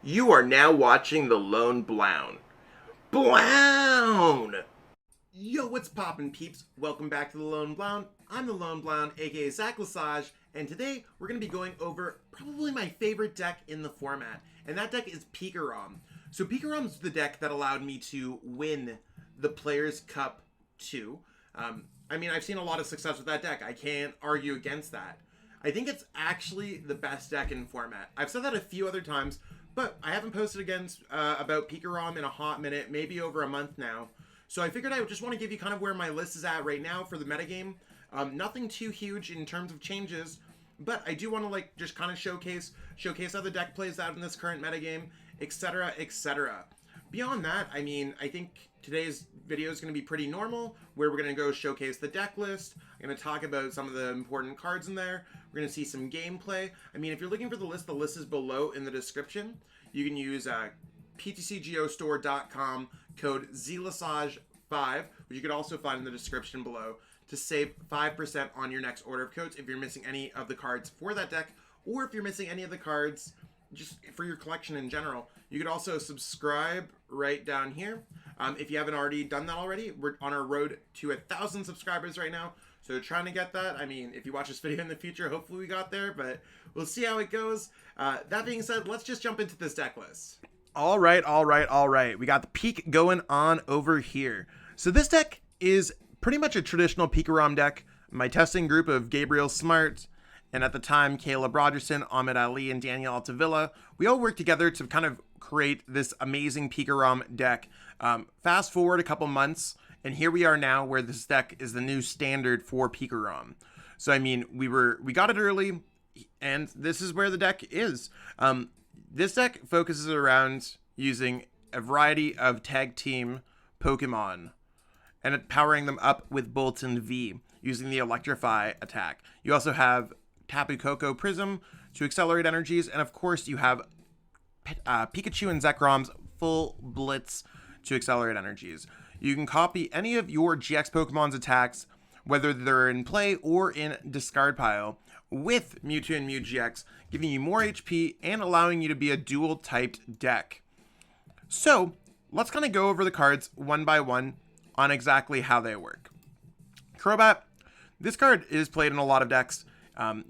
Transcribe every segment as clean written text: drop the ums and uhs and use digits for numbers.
You are now watching The Lone Blown. Blown! Yo, what's poppin', peeps? Welcome back to The Lone Blown. I'm The Lone Blown, aka Zach Lesage, and today we're going to be going over probably my favorite deck in the format, and that deck is PikaRom. So PikaRom's the deck that allowed me to win the Players' Cup 2. I've seen a lot of success with that deck. I can't argue against that. I think it's actually the best deck in format. I've said that a few other times, but I haven't posted about PikaRom in a hot minute, maybe over a month now. So I figured I would just want to give you kind of where my list is at right now for the metagame. Nothing too huge in terms of changes, but I do want to just kind of showcase how the deck plays out in this current metagame, etc., etc. Beyond that, I think today's video is going to be pretty normal, where we're going to go showcase the deck list. I'm going to talk about some of the important cards in there. We're going to see some gameplay. If you're looking for the list is below in the description. You can use PTCGO code ZLESAGE5, which you could also find in the description below, to save 5% on your next order of codes if you're missing any of the cards for that deck, or if you're missing any of the cards just for your collection in general. You could also subscribe right down here. If you haven't already done that already, we're on our road to 1,000 subscribers right now. So trying to get that. If you watch this video in the future, hopefully we got there, but we'll see how it goes. That being said, let's just jump into this deck list. All right. We got the peak going on over here. So this deck is pretty much a traditional PikaRom deck. My testing group of Gabriel Smart, and at the time, Caleb Rogerson, Ahmed Ali, and Daniel Altavilla, we all worked together to kind of create this amazing PikaRom deck. Fast forward a couple months, and here we are now where this deck is the new standard for PikaRom. So, we got it early, and this is where the deck is. This deck focuses around using a variety of tag team Pokemon and powering them up with Boltund V using the Electrify attack. You also have Tapu Koko Prism to accelerate energies, and of course you have Pikachu and Zekrom's full Blitz to accelerate energies. You can copy any of your GX Pokemon's attacks, whether they're in play or in discard pile, with Mewtwo and Mew-GX, giving you more HP and allowing you to be a dual-typed deck. So, let's kind of go over the cards one by one on exactly how they work. Crobat. This card is played in a lot of decks.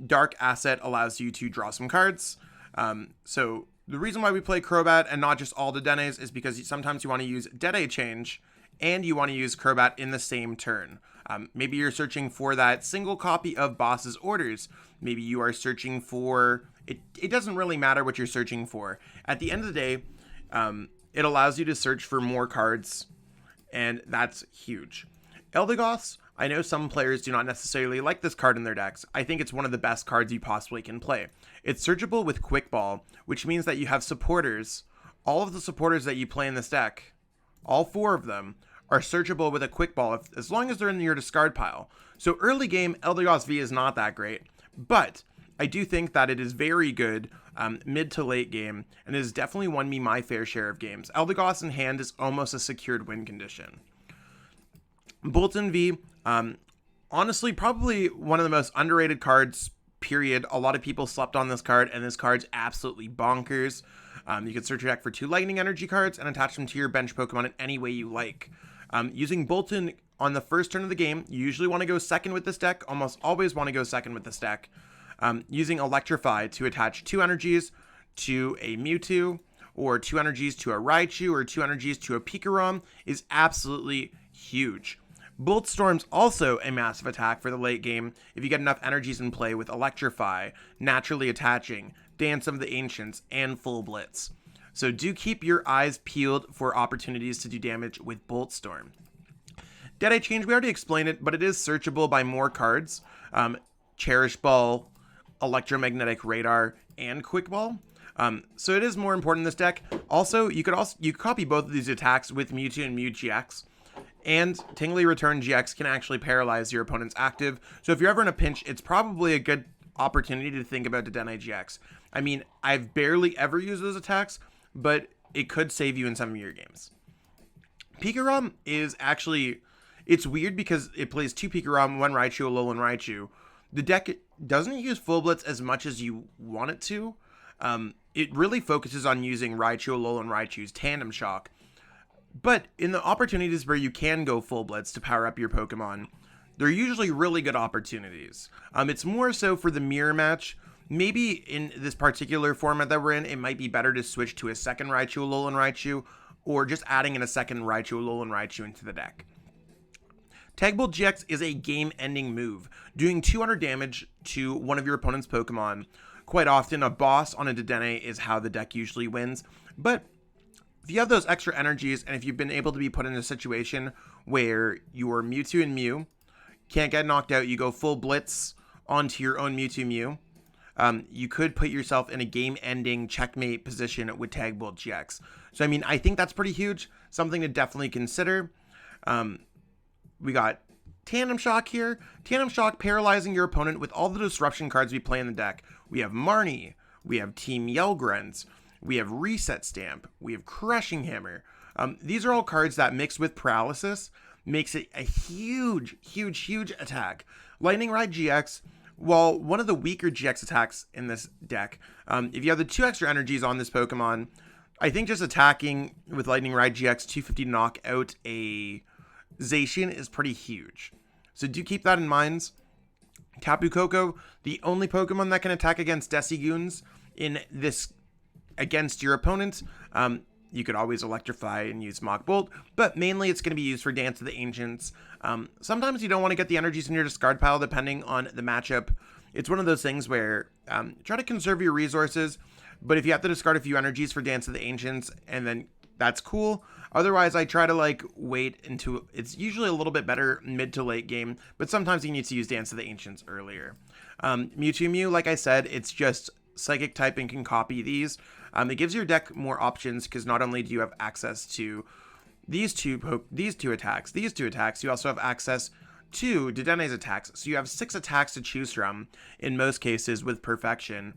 Dark Asset allows you to draw some cards. So the reason why we play Crobat and not just all Dedennes is because sometimes you want to use Dedenne change and you want to use Crobat in the same turn. Maybe you're searching for that single copy of Boss's Orders. Maybe you are searching for... It doesn't really matter what you're searching for. At the end of the day, it allows you to search for more cards, and that's huge. Eldegoss. I know some players do not necessarily like this card in their decks. I think it's one of the best cards you possibly can play. It's searchable with Quick Ball, which means that you have supporters. All of the supporters that you play in this deck, all 4 of them, are searchable with a Quick Ball as long as they're in your discard pile. So early game, Eldegoss V is not that great, but I do think that it is very good mid to late game, and it has definitely won me my fair share of games. Eldegoss in hand is almost a secured win condition. Boltund V, honestly, probably one of the most underrated cards, period. A lot of people slept on this card, and this card's absolutely bonkers. You can search your deck for 2 lightning energy cards and attach them to your bench Pokemon in any way you like. Using Boltund on the first turn of the game, you usually want to go second with this deck, almost always want to go second with this deck. Using Electrify to attach 2 energies to a Mewtwo, or 2 energies to a Raichu, or 2 energies to a PikaRom is absolutely huge. Bolt Storm's also a massive attack for the late game if you get enough energies in play with Electrify, naturally attaching, Dance of the Ancients, and Full Blitz. So do keep your eyes peeled for opportunities to do damage with Bolt Storm. Dedenne change, we already explained it, but it is searchable by more cards. Cherish Ball, Electromagnetic Radar, and Quick Ball. So it is more important in this deck. Also, you could copy both of these attacks with Mewtwo and Mew-GX. And Tingly Return GX can actually paralyze your opponent's active. So if you're ever in a pinch, it's probably a good opportunity to think about Dedenne-GX. I've barely ever used those attacks, but it could save you in some of your games. PikaRom is actually... It's weird because it plays 2 PikaRom, 1 Raichu, Alolan Raichu. The deck doesn't use Full Blitz as much as you want it to. It really focuses on using Raichu, Alolan, Raichu's Tandem Shock. But in the opportunities where you can go full blitz to power up your Pokemon, they're usually really good opportunities. It's more so for the mirror match. Maybe in this particular format that we're in, it might be better to switch to a second Raichu, Alolan, Raichu, or just adding in a second Raichu, Alolan, Raichu into the deck. Tag Bolt GX is a game-ending move, doing 200 damage to one of your opponent's Pokemon. Quite often, a boss on a Dedenne is how the deck usually wins, but if you have those extra energies, and if you've been able to be put in a situation where your Mewtwo and Mew can't get knocked out, you go full blitz onto your own Mewtwo Mew, you could put yourself in a game-ending checkmate position with Tag Bolt GX. So, I mean, I think that's pretty huge, something to definitely consider. We got Tandem Shock here. Tandem Shock paralyzing your opponent with all the disruption cards we play in the deck. We have Marnie. We have Team Yell Grunts. We have Reset Stamp. We have Crushing Hammer. These are all cards that mixed with Paralysis makes it a huge, huge, huge attack. Lightning Rod GX, while one of the weaker GX attacks in this deck, if you have the 2 extra energies on this Pokemon, I think just attacking with Lightning Rod GX 250 to knock out a Zacian is pretty huge. So do keep that in mind. Tapu Koko, the only Pokemon that can attack against Decigoons in this against your opponent. You could always Electrify and use Mach Bolt, but mainly it's going to be used for Dance of the Ancients. Sometimes you don't want to get the energies in your discard pile depending on the matchup. It's one of those things where try to conserve your resources, but if you have to discard a few energies for Dance of the Ancients, and then that's cool. Otherwise, I try to like wait into it's usually a little bit better mid to late game, but sometimes you need to use Dance of the Ancients earlier. Mewtwo Mew, like I said, it's just Psychic type and can copy these. It gives your deck more options because not only do you have access to these two attacks, you also have access to Dedenne's attacks. So you have 6 attacks to choose from in most cases with Perfection.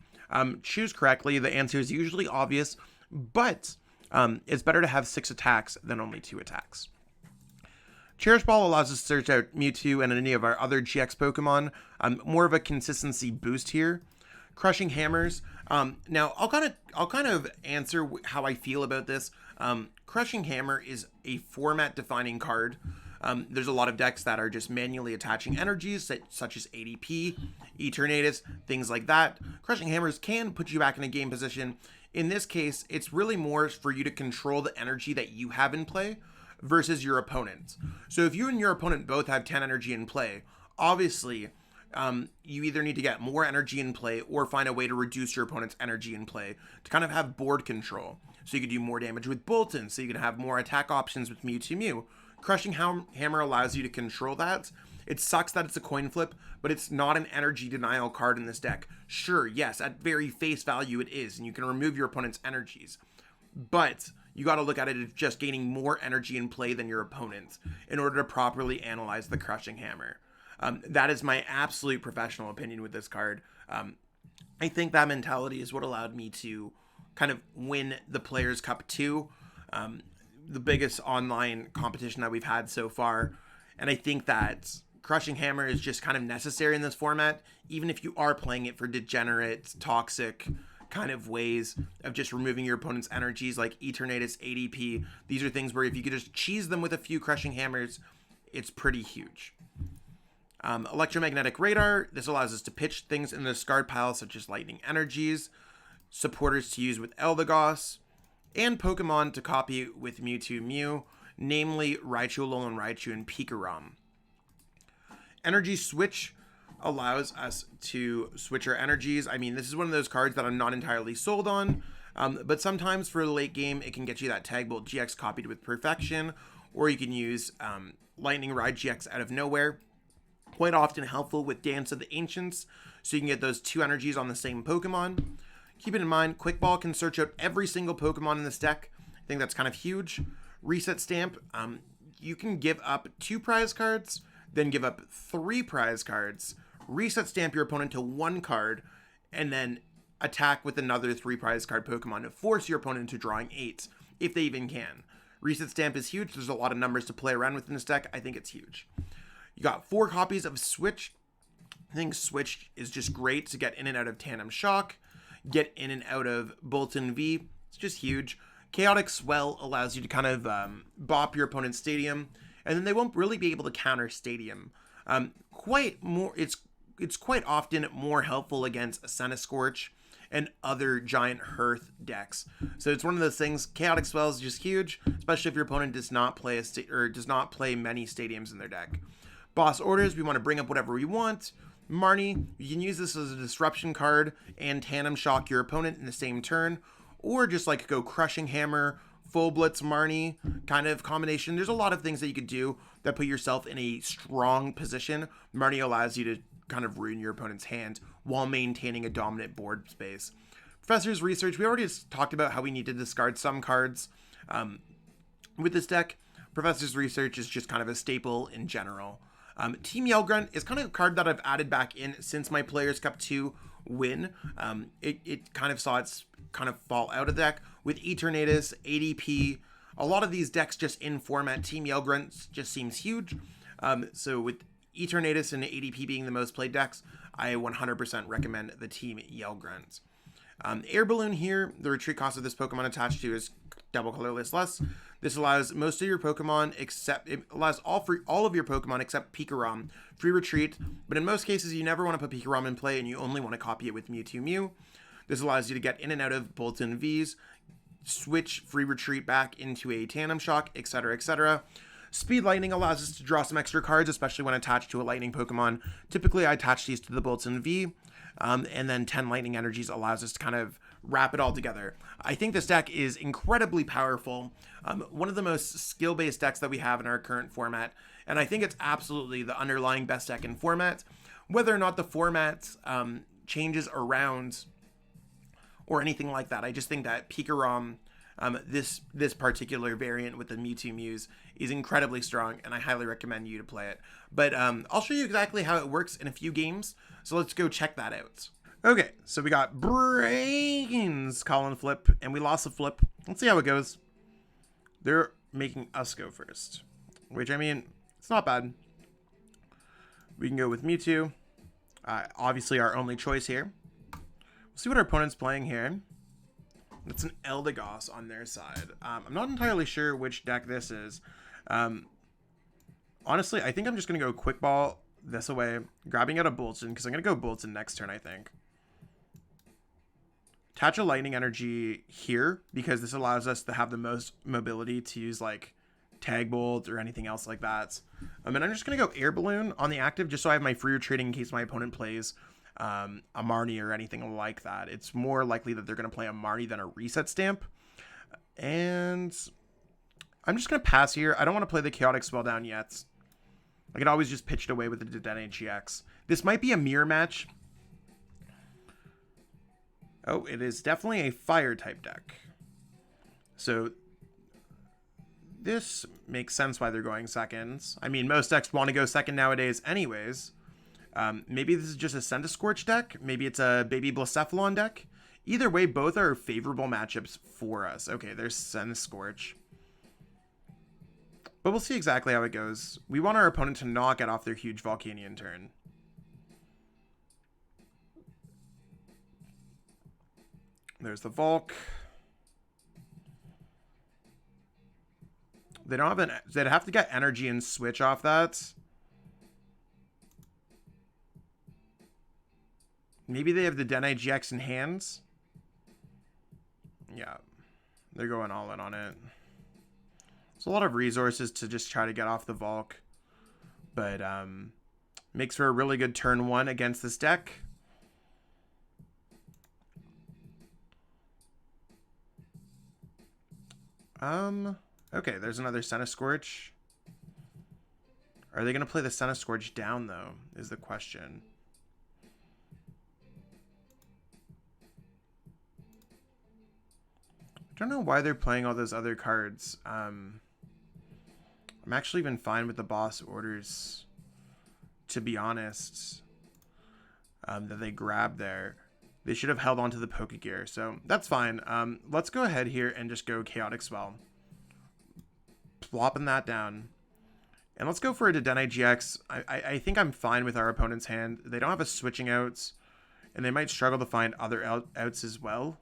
Choose correctly. The answer is usually obvious, but it's better to have 6 attacks than only 2 attacks. Cherish Ball allows us to search out Mewtwo and any of our other GX Pokemon. More of a consistency boost here. Crushing Hammers. Now I'll kind of answer how I feel about this. Crushing Hammer is a format defining card. There's a lot of decks that are just manually attaching energies such as ADP, Eternatus, things like that. Crushing Hammers can put you back in a game position. In this case, it's really more for you to control the energy that you have in play versus your opponent. So if you and your opponent both have 10 energy in play, obviously you either need to get more energy in play or find a way to reduce your opponent's energy in play to kind of have board control. So you could do more damage with Boltund, so you can have more attack options with Mewtwo Mew. Crushing Hammer allows you to control that. It sucks that it's a coin flip, but it's not an energy denial card in this deck. Sure, yes, at very face value it is, and you can remove your opponent's energies. But you got to look at it as just gaining more energy in play than your opponent in order to properly analyze the Crushing Hammer. That is my absolute professional opinion with this card. I think that mentality is what allowed me to kind of win the Players' Cup 2, the biggest online competition that we've had so far. And I think that Crushing Hammer is just kind of necessary in this format, even if you are playing it for degenerate, toxic kind of ways of just removing your opponent's energies like Eternatus, ADP. These are things where if you could just cheese them with a few Crushing Hammers, it's pretty huge. Electromagnetic Radar. This allows us to pitch things in the discard pile such as lightning energies, supporters to use with Eldegoss, and Pokemon to copy with Mewtwo Mew, namely Raichu, Alolan Raichu, and PikaRom. Energy Switch allows us to switch our energies. I mean, this is one of those cards that I'm not entirely sold on, but sometimes for the late game, it can get you that Tag Bolt GX copied with Perfection, or you can use Lightning Rod GX out of nowhere. Quite often helpful with Dance of the Ancients, so you can get those 2 energies on the same Pokemon. Keep it in mind, Quick Ball can search out every single Pokemon in this deck. I think that's kind of huge. Reset Stamp, you can give up 2 prize cards, then give up 3 prize cards, Reset Stamp your opponent to 1 card, and then attack with another 3 prize card Pokemon to force your opponent into drawing 8, if they even can. Reset Stamp is huge. There's a lot of numbers to play around with in this deck. I think it's huge. You got 4 copies of Switch. I think Switch is just great to get in and out of Tandem Shock. get in and out of Boltund V. It's just huge. Chaotic Swell allows you to kind of bop your opponent's stadium, and then they won't really be able to counter stadium. It's quite often more helpful against Scorch and other giant Hearth decks. So it's one of those things. Chaotic Swell is just huge, especially if your opponent does not play does not play many stadiums in their deck. Boss orders, we want to bring up whatever we want. Marnie, you can use this as a disruption card and tandem shock your opponent in the same turn, or just like go Crushing Hammer, Full Blitz Marnie kind of combination. There's a lot of things that you could do that put yourself in a strong position. Marnie allows you to kind of ruin your opponent's hand while maintaining a dominant board space. Professor's Research, we already talked about how we need to discard some cards with this deck. Professor's Research is just kind of a staple in general. Team Yell Grunt is kind of a card that I've added back in since my Players Cup 2 win. It kind of saw its kind of fall out of the deck with Eternatus, ADP. A lot of these decks just in format, Team Yell Grunt just seems huge. So with Eternatus and ADP being the most played decks, I 100% recommend the Team Yell Grunt. Air Balloon here, the retreat cost of this Pokemon attached to is double colorless less. This allows most of your Pokemon all of your Pokemon except PikaRom free retreat, but in most cases you never want to put PikaRom in play and you only want to copy it with Mewtwo Mew. This allows you to get in and out of Boltund V's, switch free retreat back into a tandem shock, etc., etc. Speed Lightning allows us to draw some extra cards, especially when attached to a lightning Pokemon. Typically I attach these to the Boltund V. And then 10 lightning energies allows us to kind of wrap it all together. I think this deck is incredibly powerful. One of the most skill-based decks that we have in our current format. And I think it's absolutely the underlying best deck in format. Whether or not the format changes around or anything like that, I just think that PikaRom, this particular variant with the Mewtwo Mews, is incredibly strong, and I highly recommend you to play it. But I'll show you exactly how it works in a few games, so let's go check that out. Okay, so we got Brains, Colin Flip, and we lost a Flip. Let's see how it goes. They're making us go first, which, I mean, it's not bad. We can go with Mewtwo, obviously our only choice here. We'll see what our opponent's playing here. It's an Eldegoss on their side. I'm not entirely sure which deck this is. Honestly, I think I'm just going to go Quick Ball this away, grabbing out a Boltund, because I'm going to go Boltund next turn, I think. Attach a Lightning Energy here, because this allows us to have the most mobility to use, like, Tag Bolt or anything else like that. And I'm just going to go Air Balloon on the active, just so I have my free retreating in case my opponent plays a Marnie or anything like that. It's more likely that they're going to play a Marnie than a Reset Stamp. And I'm just going to pass here. I don't want to play the Chaotic Swell down yet. I could always just pitch it away with the Dedenne-GX. This might be a mirror match. Oh, it is definitely a fire type deck. So this makes sense why they're going seconds. I mean, most decks want to go second nowadays anyways. Maybe this is just a Scorch deck. Maybe it's a Baby Blacephalon deck. Either way, both are favorable matchups for us. Okay, there's Scorch. But we'll see exactly how it goes. We want our opponent to not get off their huge Volcanion turn. There's the Volk. They don't have they'd have to get energy and switch off that. Maybe they have the Dedenne-GX in hands. Yeah, they're going all in on it. It's a lot of resources to just try to get off the Volk. But makes for a really good turn one against this deck. Okay, there's another Scorch. Are they going to play the Scorch down, though, is the question. I don't know why they're playing all those other cards. I'm actually even fine with the boss orders, to be honest, that they grabbed there. They should have held on to the Pokegear, so that's fine. Let's go ahead here and just go Chaotic Swell. Plopping that down. And let's go for a Dedenne-GX. I think I'm fine with our opponent's hand. They don't have a switching out. And they might struggle to find other outs as well.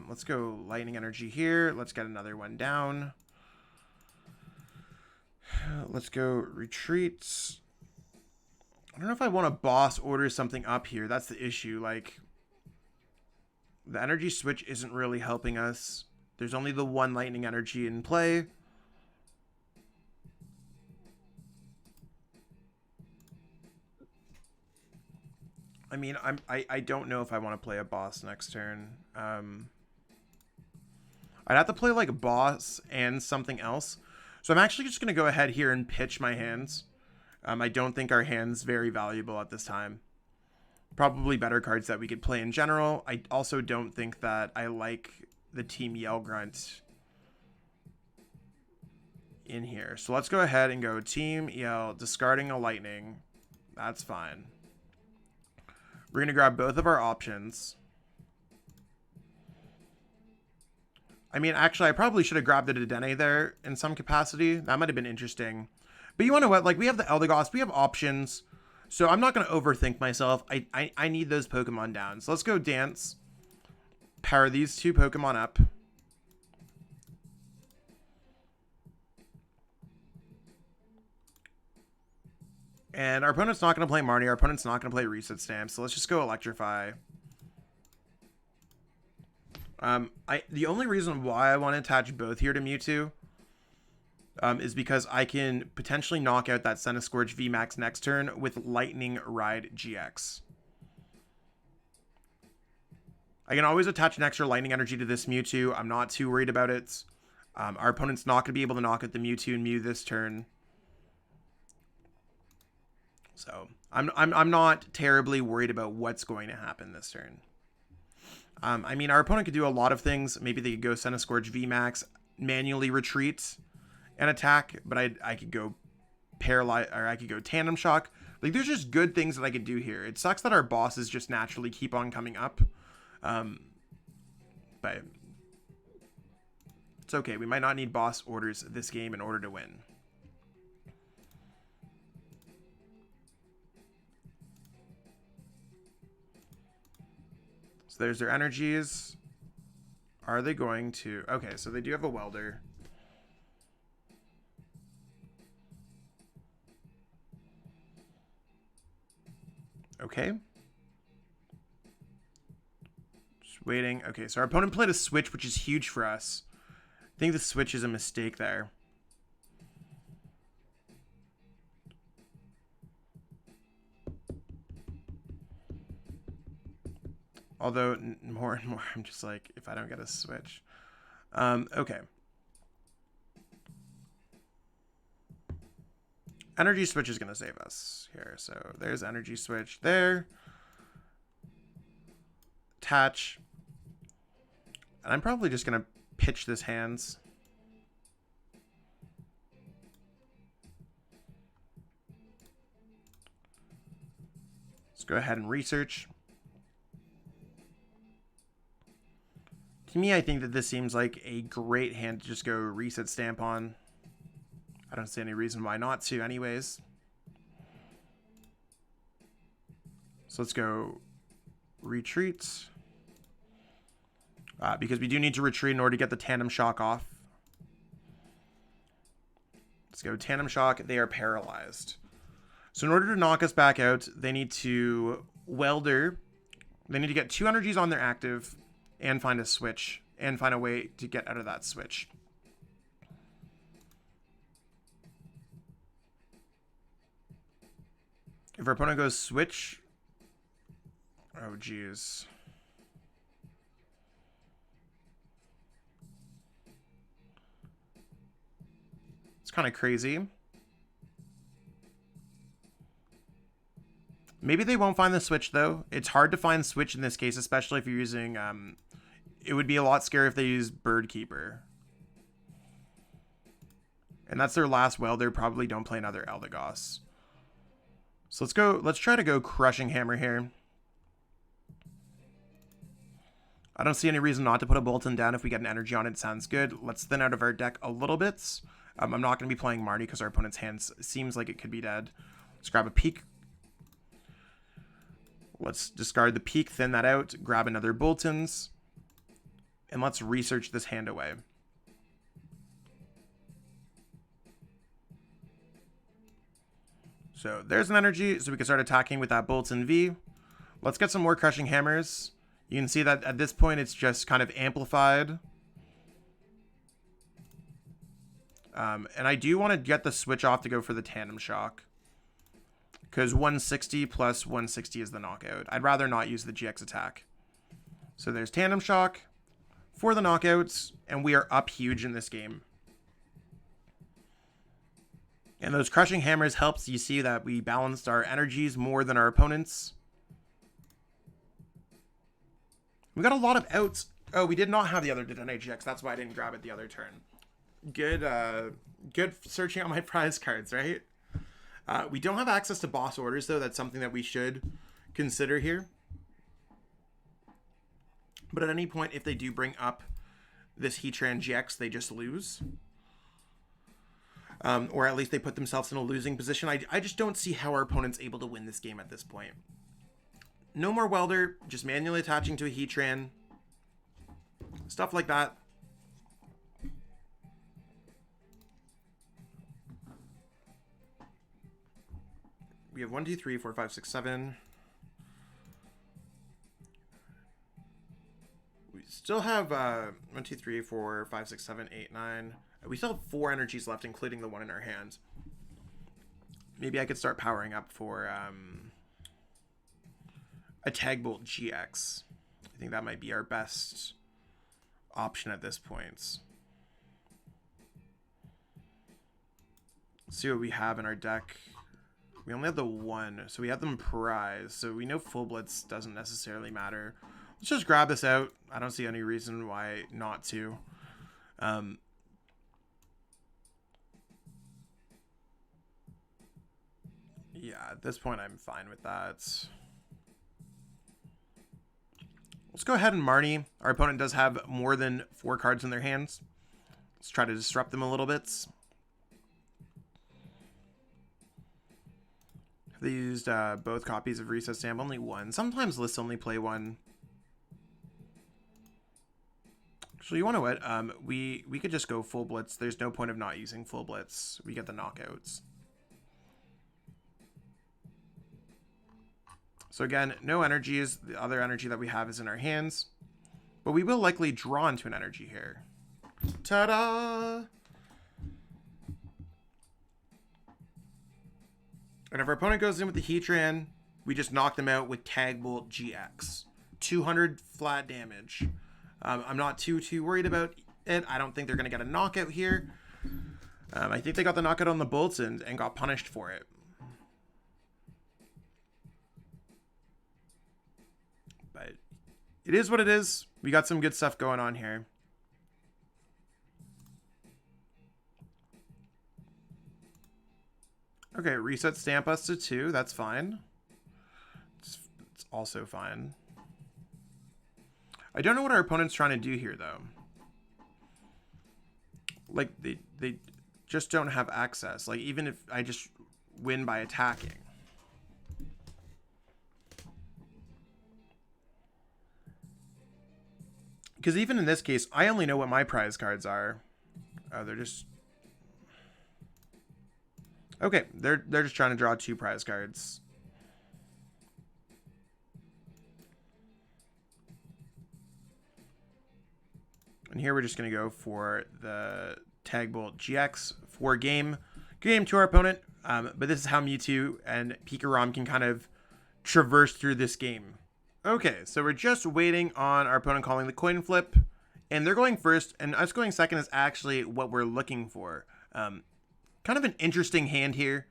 Let's go Lightning Energy here. Let's get another one down. Let's go Retreats. I don't know if I want to boss order something up here. That's the issue. Like, the energy switch isn't really helping us. There's only the one Lightning Energy in play. I mean, I don't know if I want to play a boss next turn. I'd have to play like a boss and something else. So I'm actually just going to go ahead here and pitch my hands. I don't think our hand's very valuable at this time. Probably better cards that we could play in general. I also don't think that I like the Team Yell Grunt in here. So let's go ahead and go Team Yell, discarding a Lightning. That's fine. We're going to grab both of our options. I mean, actually, I probably should have grabbed the Dedenne there in some capacity. That might have been interesting. But you want to know what? Like, we have the Eldegoss. We have options. So I'm not going to overthink myself. I need those Pokemon down. So let's go Dance. Power these two Pokemon up. And our opponent's not going to play Marnie. Our opponent's not going to play Reset Stamp. So let's just go Electrify. The only reason why I want to attach both here to Mewtwo is because I can potentially knock out that Centiskorch VMAX next turn with Lightning Ride GX. I can always attach an extra Lightning Energy to this Mewtwo. I'm not too worried about it. Our opponent's not going to be able to knock out the Mewtwo and Mew this turn. So I'm not terribly worried about what's going to happen this turn. I mean, our opponent could do a lot of things. Maybe they could go Centiskorch VMAX, manually retreat and attack, but I could go Paralyze, or I could go Tandem Shock. Like, there's just good things that I could do here. It sucks that our bosses just naturally keep on coming up. But it's okay. We might not need boss orders this game in order to win. So there's their energies. Are they going to... Okay, so they do have a welder. Okay. Just waiting. Okay, so our opponent played a switch, which is huge for us. I think the switch is a mistake there. Although, more and more, I'm just like, if I don't get a switch. Okay. Energy switch is going to save us here. So there's energy switch there. Attach. And I'm probably just going to pitch this hands. Let's go ahead and research. To me, I think that this seems like a great hand to just go Reset Stamp on. I don't see any reason why not to anyways. So let's go Retreat. Because we do need to retreat in order to get the Tandem Shock off. Let's go Tandem Shock. They are paralyzed. So in order to knock us back out, they need to Welder. They need to get 2 energies on their active and find a switch and find a way to get out of that switch. If our opponent goes switch, oh geez. It's kind of crazy. Maybe they won't find the switch though. It's hard to find switch in this case, especially if you're using, it would be a lot scarier if they use Bird Keeper. And that's their last welder. Probably don't play another Eldegoss. So let's try to go Crushing Hammer here. I don't see any reason not to put a Boltund down if we get an energy on it. Sounds good. Let's thin out of our deck a little bit. I'm not going to be playing Marnie because our opponent's hands seems like it could be dead. Let's grab a Peak. Let's discard the Peak, thin that out, grab another Boltund's, and let's research this hand away. So there's an energy, so we can start attacking with that Boltund V. Let's get some more Crushing Hammers. You can see that at this point it's just kind of amplified. And I do want to get the switch off to go for the Tandem Shock, because 160 plus 160 is the knockout. I'd rather not use the GX attack. So there's Tandem Shock for the knockouts, and we are up huge in this game. And those Crushing Hammers helps you see that we balanced our energies more than our opponents. We got a lot of outs. Oh, we did not have the other Dedenne-GX. That's why I didn't grab it the other turn. Good searching out my prize cards, right? We don't have access to boss orders, though. That's something that we should consider here. But at any point, if they do bring up this Heatran-GX, they just lose. Or at least they put themselves in a losing position. I just don't see how our opponent's able to win this game at this point. No more Welder, just manually attaching to a Heatran. Stuff like that. We have 1, 2, 3, 4, 5, 6, 7. We still have 1, 2, 3, 4, 5, 6, 7, 8, 9. We still have 4 energies left, including the one in our hands. Maybe I could start powering up for a Boltund-GX. I think that might be our best option at this point. Let's see what we have in our deck. We only have the 1, so we have them prized. So we know Full Blitz doesn't necessarily matter. Let's just grab this out. I don't see any reason why not to. Yeah, at this point, I'm fine with that. Let's go ahead and Marnie. Our opponent does have more than 4 cards in their hands. Let's try to disrupt them a little bit. They used both copies of Reset Stamp, only 1. Sometimes lists only play 1. Actually, you want to what? We could just go Full Blitz. There's no point of not using Full Blitz. We get the knockouts. So again, no energies. The other energy that we have is in our hands. But we will likely draw into an energy here. Ta-da! And if our opponent goes in with the Heatran, we just knock them out with Boltund-GX. 200 flat damage. I'm not too worried about it. I don't think they're going to get a knockout here. I think they got the knockout on the Boltund and got punished for it. But it is what it is. We got some good stuff going on here. Okay, reset stamp us to 2. That's fine. It's also fine. I don't know what our opponent's trying to do here, though. Like, they just don't have access. Like, even if I just win by attacking. Because even in this case, I only know what my prize cards are. Oh, they're just... Okay, they're just trying to draw 2 prize cards. And here we're just going to go for the Boltund-GX for game to our opponent. But this is how Mewtwo and PikaRom can kind of traverse through this game. Okay, so we're just waiting on our opponent calling the coin flip. And they're going first, and us going second is actually what we're looking for. Kind of an interesting hand here,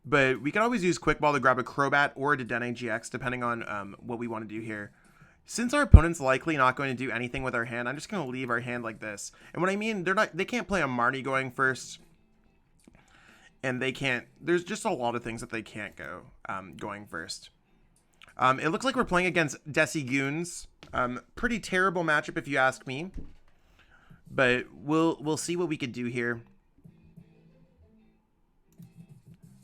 but we can always use Quick Ball to grab a Crobat or a Dedenne-GX, depending on what we want to do here. Since our opponent's likely not going to do anything with our hand, I'm just going to leave our hand like this. And what I mean, they can't play a Marnie going first, and they can't. There's just a lot of things that they can't go going first. It looks like we're playing against Decigoons. Pretty terrible matchup if you ask me. But we'll see what we could do here.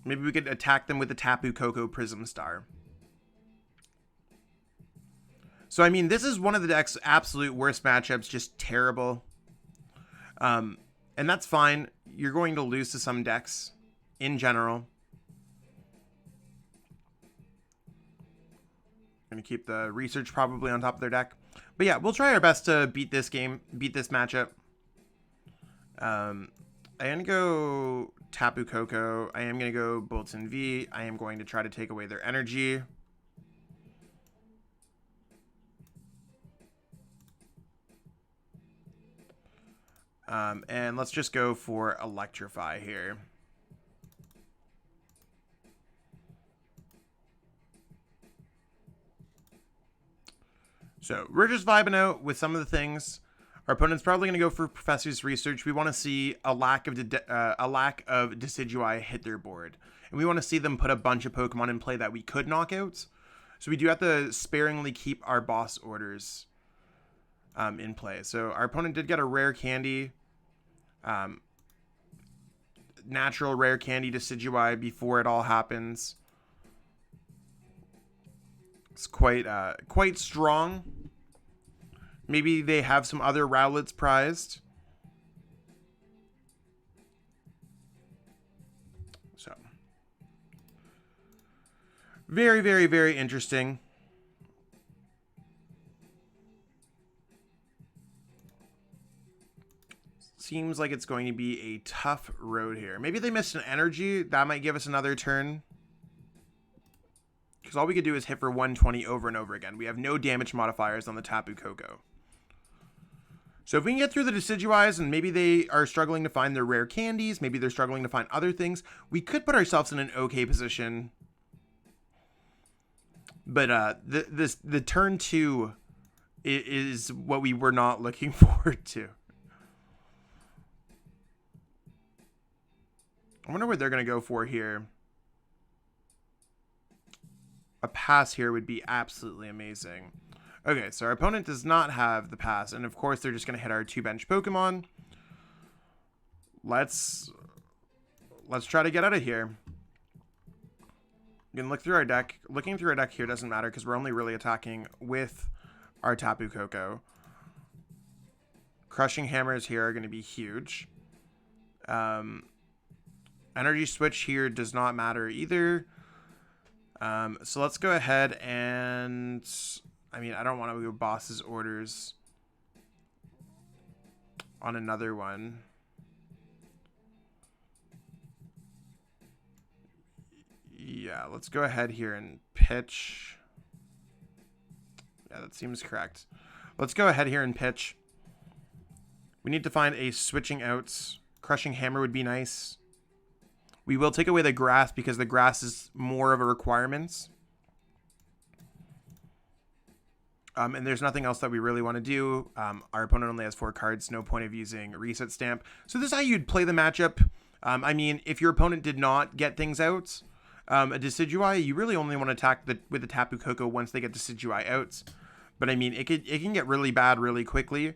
Maybe we could attack them with the Tapu Koko Prism Star. So, I mean, this is one of the deck's absolute worst matchups. Just terrible. And that's fine. You're going to lose to some decks in general. Going to keep the research probably on top of their deck. But yeah, we'll try our best to beat this game, beat this matchup. I'm going to go Tapu Koko. I am going to go Boltund V. I am going to try to take away their energy. And let's just go for Electrify here. So we're just vibing out with some of the things. Our opponent's probably going to go for Professor's Research. We want to see a lack of Decidueye hit their board. And we want to see them put a bunch of Pokemon in play that we could knock out. So we do have to sparingly keep our boss orders in play. So our opponent did get a rare candy. Natural rare candy Decidueye before it all happens. It's quite strong. Maybe they have some other Rowlets prized. So very, very, very interesting. Seems like it's going to be a tough road here. Maybe they missed an energy. That might give us another turn. Because all we could do is hit for 120 over and over again. We have no damage modifiers on the Tapu Koko. So if we can get through the Decidueyes and maybe they are struggling to find their rare candies, maybe they're struggling to find other things, we could put ourselves in an okay position. But the turn 2 is what we were not looking forward to. I wonder what they're going to go for here. A pass here would be absolutely amazing. Okay, so our opponent does not have the pass, and of course they're just going to hit our 2 bench Pokemon. Let's try to get out of here. You can look through our deck. Looking through our deck here doesn't matter because we're only really attacking with our Tapu Koko. Crushing Hammers here are going to be huge. Energy Switch here does not matter either. So let's go ahead and... I mean, I don't want to go boss's orders on another one. Yeah, let's go ahead here and pitch. Yeah, that seems correct. Let's go ahead here and pitch. We need to find a switching out. Crushing Hammer would be nice. We will take away the grass because the grass is more of a requirement. And there's nothing else that we really want to do. Our opponent only has 4 cards. No point of using Reset Stamp. So this is how you'd play the matchup. I mean, if your opponent did not get things out, a Decidueye, you really only want to attack with the Tapu Koko once they get Decidueye out. But I mean, it can get really bad really quickly.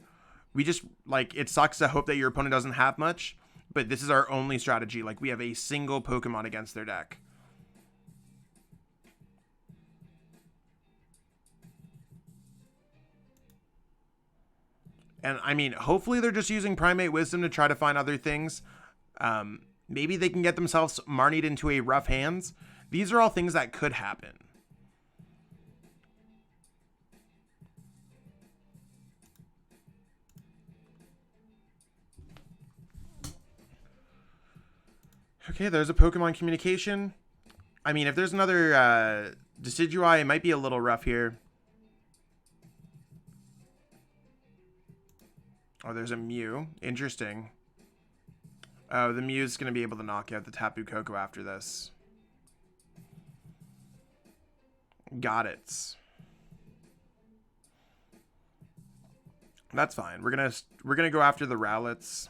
We just, like, it sucks to hope that your opponent doesn't have much. But this is our only strategy. Like, we have a single Pokemon against their deck. And, I mean, hopefully they're just using Primate Wisdom to try to find other things. Maybe they can get themselves Marnied into a rough hands. These are all things that could happen. Okay, there's a Pokemon communication. I mean, if there's another Decidueye, it might be a little rough here. Oh, there's a Mew. Interesting. Oh, the Mew's going to be able to knock out the Tapu Koko after this. Got it. That's fine. We're gonna go after the Rowlets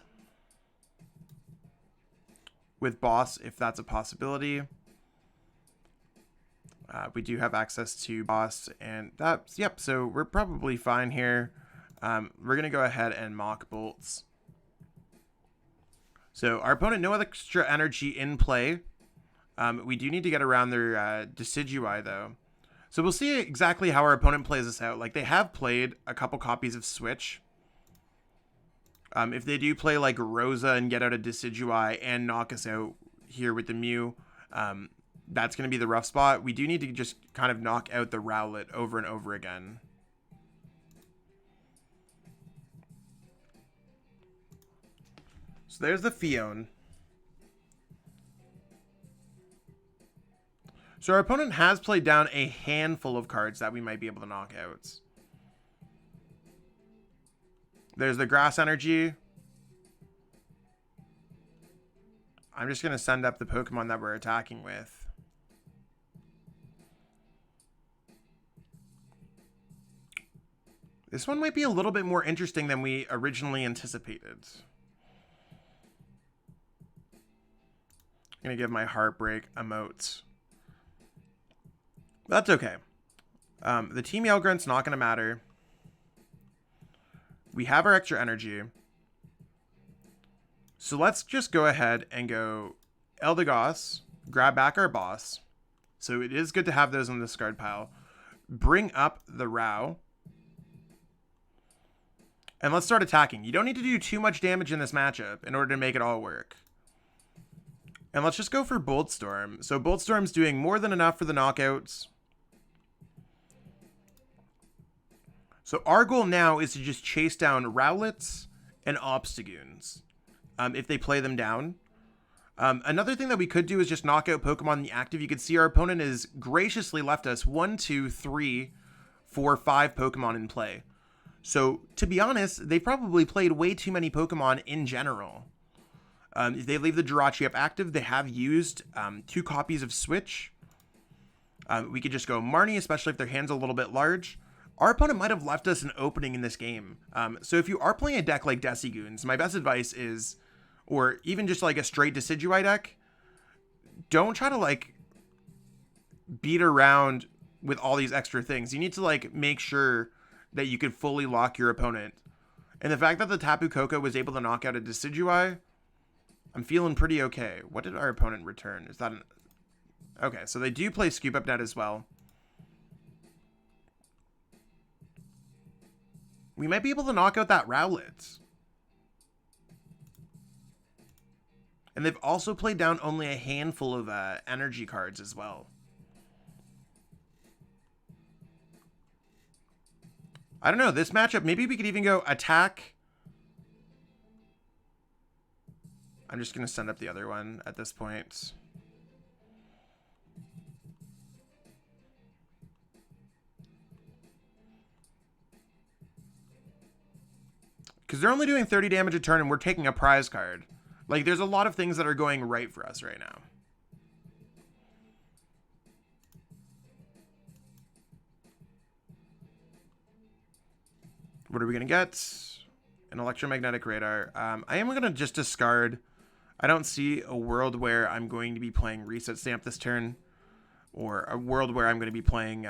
with boss if that's a possibility. We do have access to boss, and that's, yep, so we're probably fine here. We're going to go ahead and mock bolts. So our opponent, no extra energy in play. We do need to get around their Decidueye, though. So we'll see exactly how our opponent plays this out. Like, they have played a couple copies of Switch. If they do play, like, Rosa and get out a Decidueye and knock us out here with the Mew, that's going to be the rough spot. We do need to just kind of knock out the Rowlet over and over again. So there's the Fion. So our opponent has played down a handful of cards that we might be able to knock out. There's the Grass Energy. I'm just going to send up the Pokemon that we're attacking with. This one might be a little bit more interesting than we originally anticipated. I'm going to give my Heartbreak emote. That's okay. The Team Yell Grunt's not going to matter. We have our extra energy. So let's just go ahead and go Eldegoss, grab back our boss. So it is good to have those in the discard pile. Bring up the Rao. And let's start attacking. You don't need to do too much damage in this matchup in order to make it all work. And let's just go for Boltstorm. So Boltstorm's doing more than enough for the knockouts. So our goal now is to just chase down Rowlets and Obstagoons if they play them down. Another thing that we could do is just knock out Pokemon in the active. You can see our opponent has graciously left us 1, 2, 3, 4, 5 Pokemon in play. So, to be honest, they probably played way too many Pokemon in general. If they leave the Jirachi up active, they have used 2 copies of Switch. We could just go Marnie, especially if their hand's a little bit large. Our opponent might have left us an opening in this game. So if you are playing a deck like Decigoons, my best advice is, or even just like a straight Decidueye deck, don't try to like beat around with all these extra things. You need to like make sure that you could fully lock your opponent. And the fact that the Tapu Koko was able to knock out a Decidueye, I'm feeling pretty okay. What did our opponent return? Is that an... Okay, so they do play Scoop Up Net as well. We might be able to knock out that Rowlet. And they've also played down only a handful of energy cards as well. I don't know, this matchup, maybe we could even go attack. I'm just going to send up the other one at this point. Because they're only doing 30 damage a turn and we're taking a prize card. Like, there's a lot of things that are going right for us right now. What are we going to get? An Electromagnetic Radar. I am going to just discard. I don't see a world where I'm going to be playing Reset Stamp this turn. Or a world where I'm going to be playing...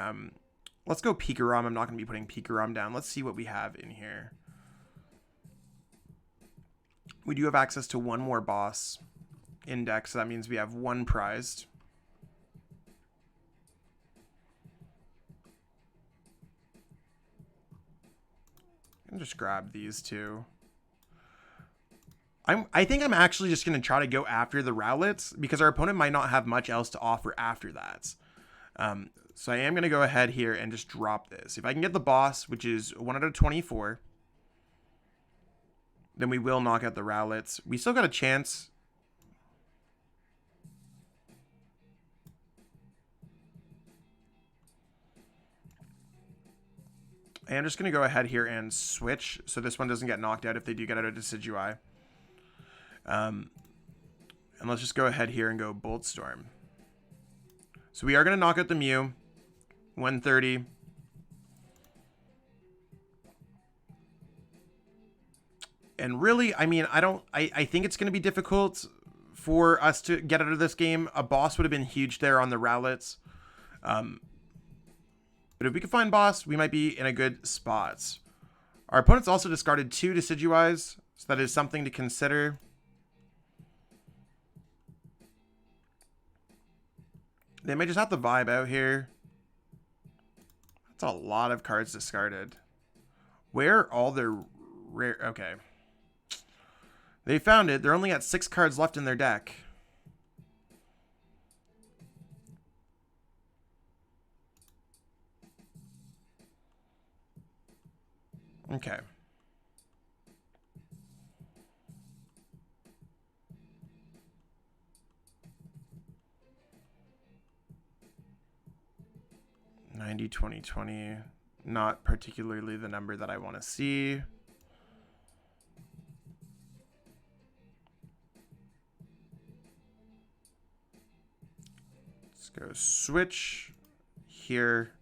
let's go PikaRom. I'm not going to be putting PikaRom down. Let's see what we have in here. We do have access to one more boss index. So that means we have one prized. And just grab these two. I think I'm actually just going to try to go after the Rowlets because our opponent might not have much else to offer after that. So I am going to go ahead here and just drop this. If I can get the boss, which is 1 out of 24, then we will knock out the Rowlets. We still got a chance. I'm just going to go ahead here and switch so this one doesn't get knocked out if they do get out of Decidueye. And let's just go ahead here and go Boltstorm. So we are going to knock out the Mew. 130. And really, I mean, I think it's going to be difficult for us to get out of this game. A boss would have been huge there on the Rowlets. But if we can find boss, we might be in a good spot. Our opponents also discarded 2 Decidueyes, so that is something to consider. They may just have to vibe out here. That's a lot of cards discarded. Where are all their rare... Okay. They found it. They're only at 6 cards left in their deck. Okay. $90, $20, $20. Not particularly the number that I want to see. Let's go switch here.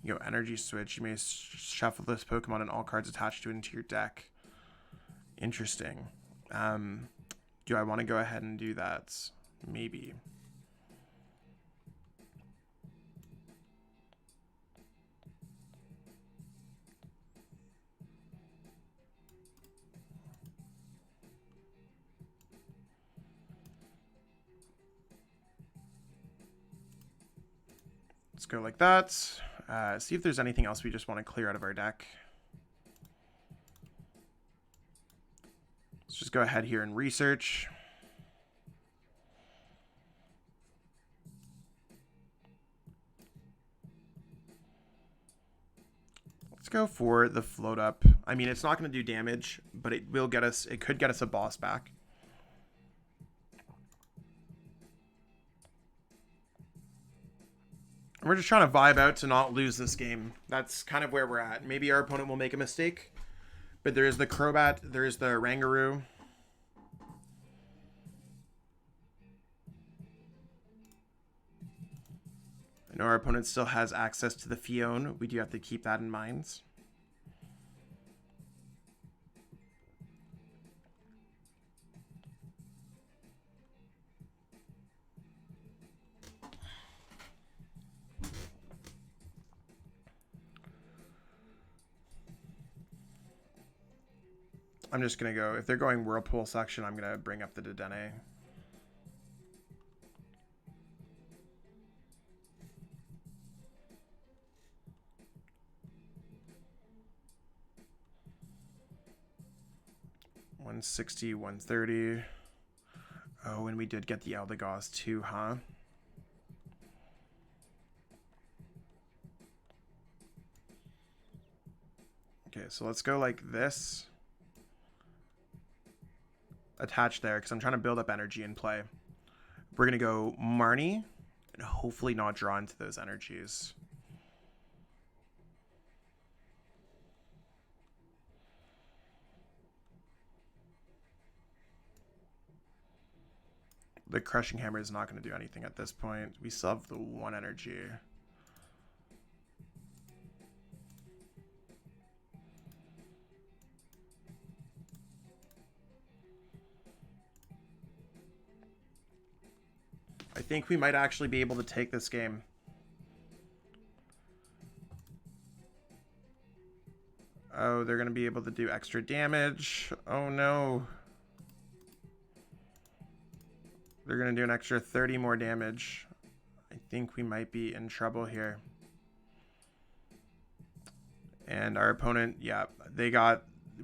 You go energy switch. You may shuffle this Pokemon and all cards attached to it into your deck. Interesting. Do I want to go ahead and do that? Maybe. Let's go like that. See if there's anything else we just want to clear out of our deck. Let's just go ahead here and research. Let's go for the float up. I mean, it's not going to do damage, but it will get us, it could get us a boss back. We're just trying to vibe out to not lose this game. That's kind of where we're at. Maybe our opponent will make a mistake. But there is the Crobat. There is the Rangaroo. I know our opponent still has access to the Fion. We do have to keep that in mind. I'm just going to go, if they're going Whirlpool section, I'm going to bring up the Dedenne. $160, $130. Oh, and we did get the Eldegoss too, huh? Okay, so let's go like this. Attach there because I'm trying to build up energy in play. We're going to go Marnie and hopefully not draw into those energies. The Crushing Hammer is not going to do anything at this point. We still have the 1 energy. I think we might actually be able to take this game. Oh, they're going to be able to do extra damage. Oh, no. They're going to do an extra 30 more damage. I think we might be in trouble here. And our opponent, yeah,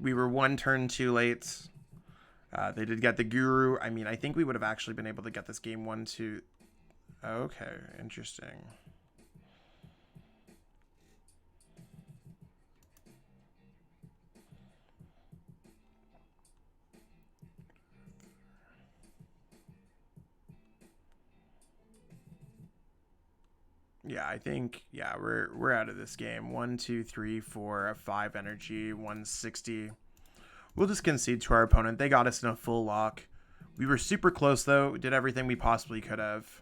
we were 1 turn too late. They did get the Guru. I mean, I think we would have actually been able to get this game 1-2. Okay, interesting. Yeah, I think, yeah, we're out of this game. 1, 2, 3, 4, 5 energy, 160. We'll just concede to our opponent. They got us in a full lock. We were super close, though. We did everything we possibly could have.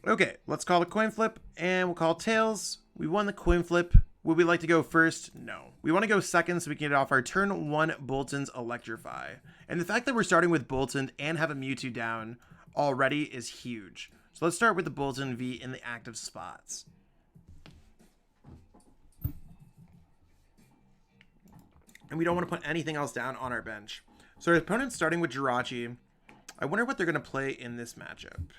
Okay, let's call a coin flip, and we'll call tails. We won the coin flip. Would we like to go first? No. We want to go second so we can get off our turn 1 Boltund's Electrify. And the fact that we're starting with Boltund and have a Mewtwo down already is huge. So let's start with the Boltund V in the active spots. And we don't want to put anything else down on our bench. So our opponent's starting with Jirachi. I wonder what they're going to play in this matchup.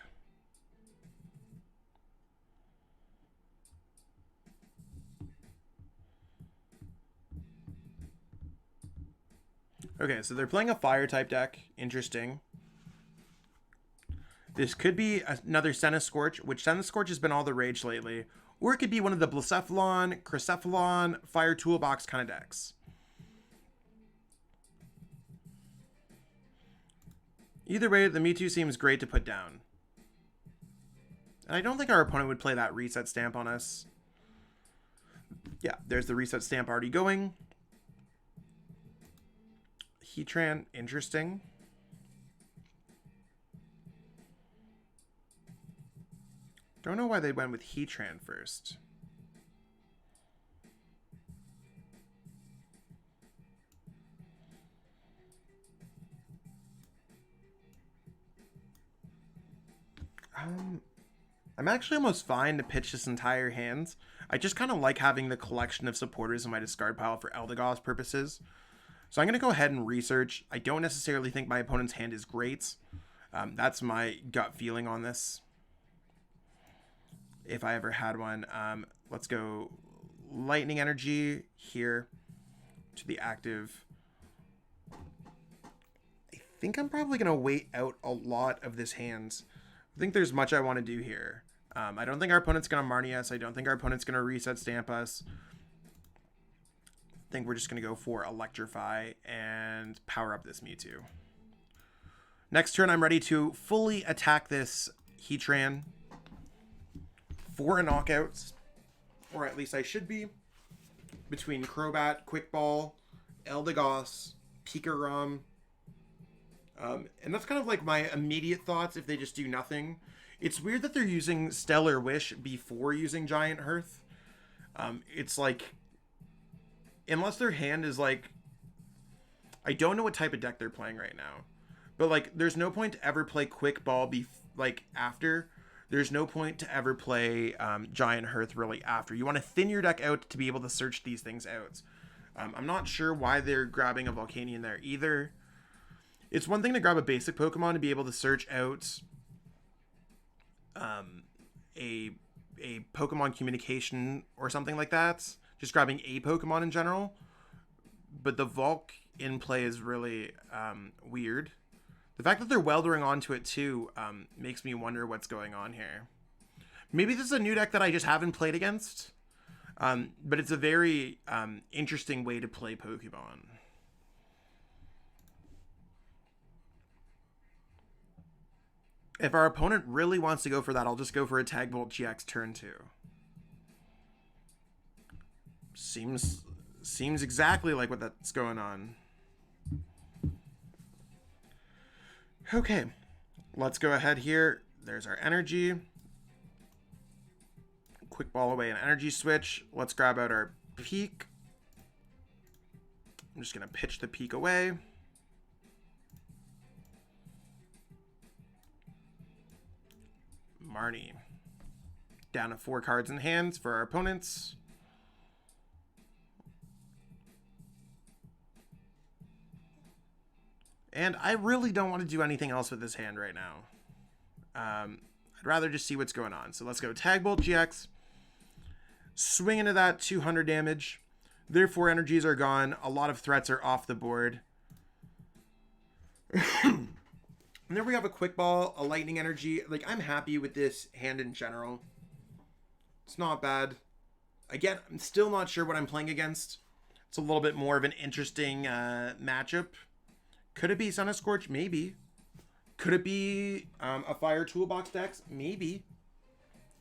Okay, so they're playing a fire-type deck. Interesting. This could be another Scorch, which Scorch has been all the rage lately. Or it could be one of the Blacephalon, Cracephalon, Fire Toolbox kind of decks. Either way, the Mewtwo seems great to put down. And I don't think our opponent would play that reset stamp on us. Yeah, there's the reset stamp already going. Heatran, interesting. Don't know why they went with Heatran first. I'm actually almost fine to pitch this entire hand. I just kind of like having the collection of supporters in my discard pile for Eldegoss purposes. So I'm going to go ahead and research. I don't necessarily think my opponent's hand is great. That's my gut feeling on this. If I ever had one. Let's go Lightning Energy here to the active. I think I'm probably going to wait out a lot of this hand. I think there's much I want to do here. I don't think our opponent's going to Marnie us. I don't think our opponent's going to reset stamp us. I think we're just going to go for Electrify and power up this Mewtwo. Next turn, I'm ready to fully attack this Heatran for a knockout. Or at least I should be. Between Crobat, Quick Ball, Eldegoss, PikaRom. And that's kind of like my immediate thoughts if they just do nothing. It's weird that they're using Stellar Wish before using Giant Hearth. It's like, unless their hand is like, I don't know what type of deck they're playing right now. But like, there's no point to ever play Quick Ball after. There's no point to ever play Giant Hearth really after. You want to thin your deck out to be able to search these things out. I'm not sure why they're grabbing a Volcanion there either. It's one thing to grab a basic Pokemon to be able to search out a Pokemon communication or something like that. Just grabbing a Pokemon in general. But the Volk in play is really weird. The fact that they're weldering onto it too makes me wonder what's going on here. Maybe this is a new deck that I just haven't played against. But it's a very interesting way to play Pokemon. If our opponent really wants to go for that, I'll just go for a Boltund-GX turn 2. Seems exactly like what that's going on. Okay, let's go ahead here. There's our energy. Quick Ball away an energy switch. Let's grab out our Peak. I'm just going to pitch the Peak away. Marnie. Down to 4 cards in hands for our opponents. And I really don't want to do anything else with this hand right now. I'd rather just see what's going on. So let's go Boltund-GX. Swing into that 200 damage. Their 4 energies are gone. A lot of threats are off the board. And then we have a Quick Ball, a Lightning Energy. Like, I'm happy with this hand in general. It's not bad. Again, I'm still not sure what I'm playing against. It's a little bit more of an interesting matchup. Could it be Scorch? Maybe. Could it be a Fire Toolbox deck? Maybe.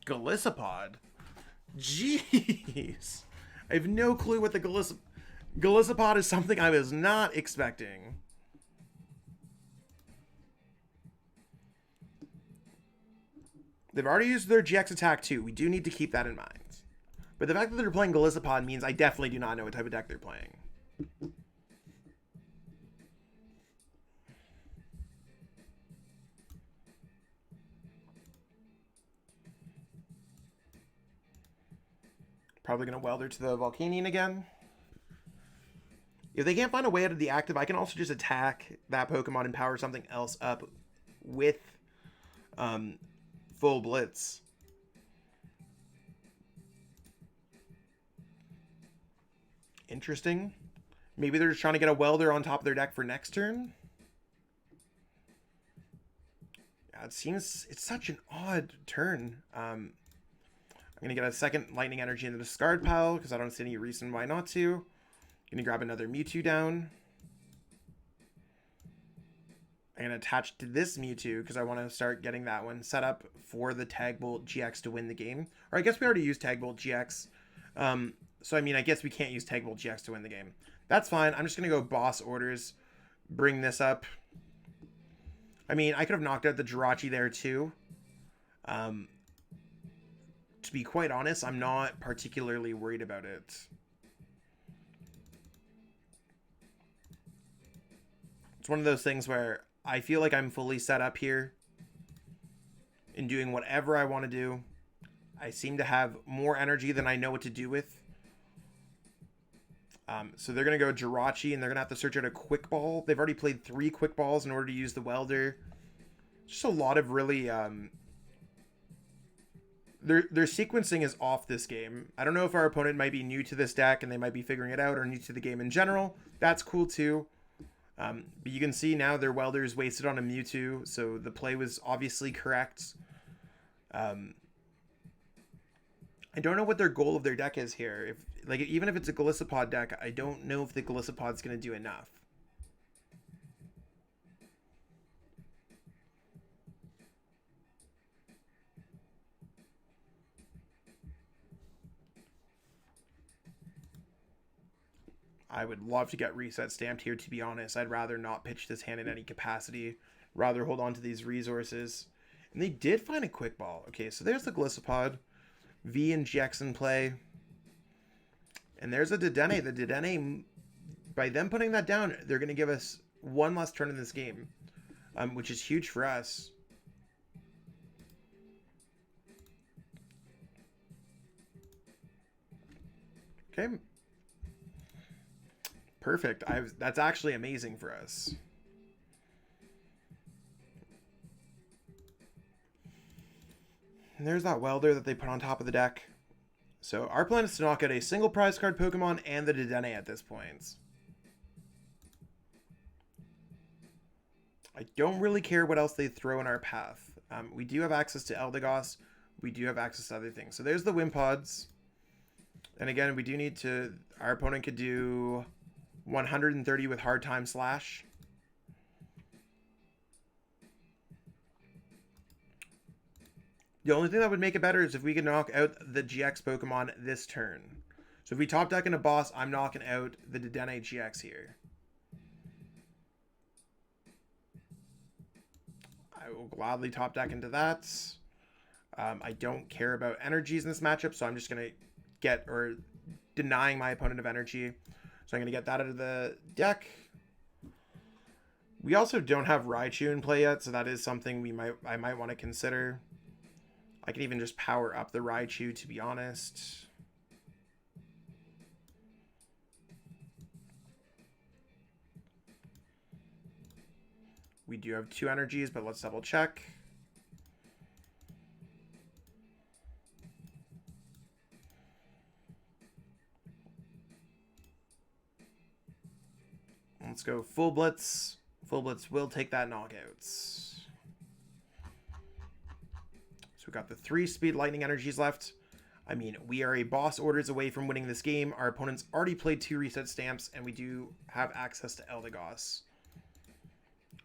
Golisopod. Jeez. I have no clue what the Golisopod is. Something I was not expecting. They've already used their GX attack too. We do need to keep that in mind. But the fact that they're playing Golisopod means I definitely do not know what type of deck they're playing. Probably going to Welder to the Volcanion again. If they can't find a way out of the active, I can also just attack that Pokemon and power something else up with full Blitz. Interesting. Maybe they're just trying to get a Welder on top of their deck for next turn. Yeah, it seems it's such an odd turn. I'm going to get a second Lightning Energy in the discard pile because I don't see any reason why not to. Going to grab another Mewtwo down. I'm going to attach to this Mewtwo because I want to start getting that one set up for the Tagbolt GX to win the game. Or I guess we already used Tagbolt GX. So, I mean, I guess we can't use Tagbolt GX to win the game. That's fine. I'm just going to go boss orders. Bring this up. I mean, I could have knocked out the Jirachi there too. To be quite honest, I'm not particularly worried about it. It's one of those things where I feel like I'm fully set up here in doing whatever I want to do. I seem to have more energy than I know what to do with. So they're going to go Jirachi, and they're going to have to search out a Quick Ball. They've already played 3 Quick Balls in order to use the Welder. Just a lot of really... Their sequencing is off this game. I don't know if our opponent might be new to this deck, and they might be figuring it out, or new to the game in general. That's cool, too. But you can see now their Welder is wasted on a Mewtwo, so the play was obviously correct. I don't know what their goal of their deck is here. Even if it's a Golisopod deck, I don't know if the Golisopod's going to do enough. I would love to get reset stamped here, to be honest. I'd rather not pitch this hand in any capacity. Rather hold on to these resources. And they did find a Quick Ball. Okay, so there's the Golisopod. V and GX in play. And there's a Dedenne. The Dedenne, by them putting that down, they're going to give us one less turn in this game, which is huge for us. Okay. Perfect. That's actually amazing for us. And there's that Welder that they put on top of the deck. So our plan is to knock out a single prize card Pokemon and the Dedenne at this point. I don't really care what else they throw in our path. We do have access to Eldegoss. We do have access to other things. So there's the Wimpods. And again, we do need to... Our opponent could do 130 with Hard Time Slash. The only thing that would make it better is if we could knock out the GX Pokemon this turn. So if we top deck in a boss, I'm knocking out the Dedenne-GX here. I will gladly top deck into that. I don't care about energies in this matchup, so I'm just going to denying my opponent of energy. So I'm going to get that out of the deck. We also don't have Raichu in play yet, so that is something I might want to consider. I can even just power up the Raichu, to be honest. We do have 2 energies, but let's double check. Let's go full Blitz. Full Blitz will take that knockout. We've got the 3 speed lightning energies left. I mean, we are a boss orders away from winning this game. Our opponent's already played 2 reset stamps, and we do have access to Eldegoss.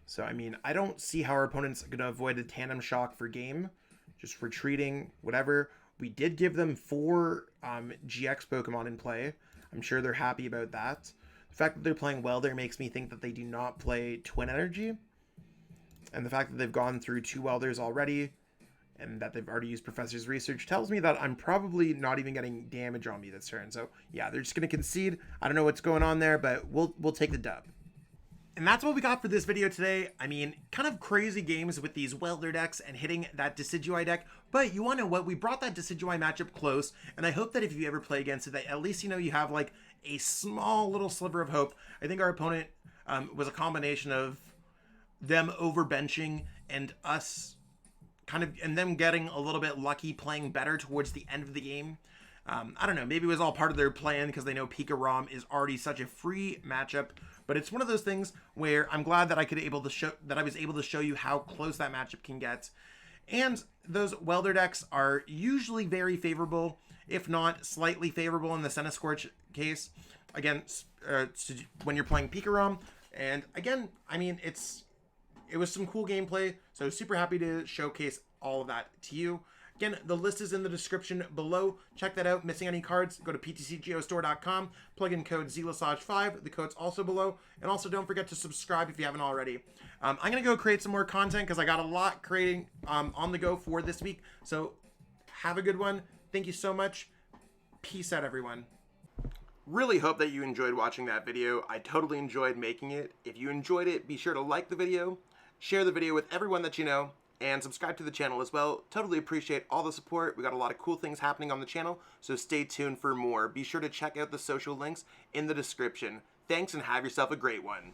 So, I mean, I don't see how our opponent's going to avoid a tandem shock for game. Just retreating, whatever. We did give them 4 GX Pokemon in play. I'm sure they're happy about that. The fact that they're playing Welder makes me think that they do not play Twin Energy. And the fact that they've gone through 2 Welders already, and that they've already used Professor's Research, tells me that I'm probably not even getting damage on me this turn. So, yeah, they're just going to concede. I don't know what's going on there, but we'll take the dub. And that's what we got for this video today. I mean, kind of crazy games with these welder decks and hitting that Decidueye deck. But you want to know what? We brought that Decidueye matchup close. And I hope that if you ever play against it, that at least, you know, you have like a small little sliver of hope. I think our opponent was a combination of them overbenching and us kind of, and them getting a little bit lucky playing better towards the end of the game. I don't know, maybe it was all part of their plan because they know PikaRom is already such a free matchup, but it's one of those things where I'm glad that I was able to show you how close that matchup can get. And those welder decks are usually very favorable, if not slightly favorable in the Centiskorch case. Again, when you're playing PikaRom, and again, I mean, it was some cool gameplay, so super happy to showcase all of that to you. Again, the list is in the description below. Check that out. Missing any cards, go to PTCGO plug in code ZELASAGE5. The code's also below. And also don't forget to subscribe if you haven't already. I'm going to go create some more content because I got a lot creating on the go for this week. So have a good one. Thank you so much. Peace out, everyone. Really hope that you enjoyed watching that video. I totally enjoyed making it. If you enjoyed it, be sure to like the video, share the video with everyone that you know, and subscribe to the channel as well. Totally appreciate all the support. We got a lot of cool things happening on the channel, so stay tuned for more. Be sure to check out the social links in the description. Thanks and have yourself a great one.